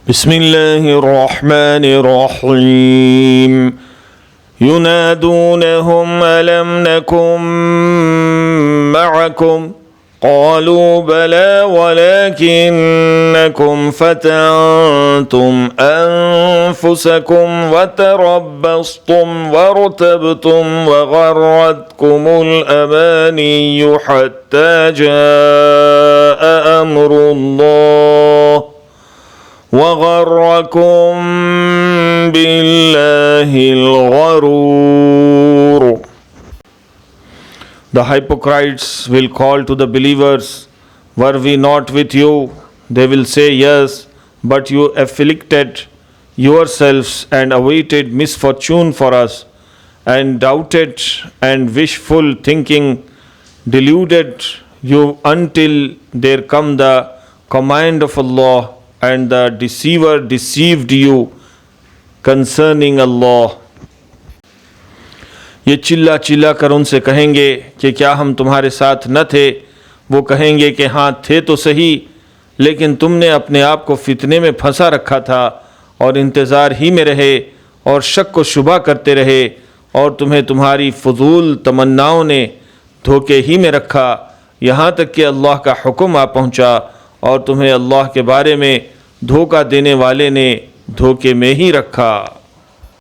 बिस्मिल्लाहिर्रहमानिर्रहीम युनादूनहुम अलम नकुम मअकुम क़ालू बला वलाकिन्नकुम फ़तनतुम अनफुसकुम वतरब्बस्तुम वरतबतुम वगर्रतकुमुल अमानिय्यु हत्ता जाअ अम्रुल्लाह वगर्रकुम बिल्लाहिल गरूर। The hypocrites will call to the believers, were we not with you? They will say, yes, but you afflicted yourselves and awaited misfortune for us, and doubted and wishful thinking deluded you until there come the command of Allah, and the deceiver deceived you concerning Allah. ये चिल्ला चिल्ला कर उनसे कहेंगे कि क्या हम तुम्हारे साथ न थे? वो कहेंगे कि हाँ थे तो सही, लेकिन तुमने अपने आप को फितने में फंसा रखा था और इंतज़ार ही में रहे और शक व शुबा करते रहे, और तुम्हें तुम्हारी फजूल तमन्नाओं ने धोखे ही में रखा, यहाँ तक कि अल्लाह का हुक्म आ पहुँचा और तुम्हें अल्लाह के बारे में धोखा देने वाले ने धोखे में ही रखा।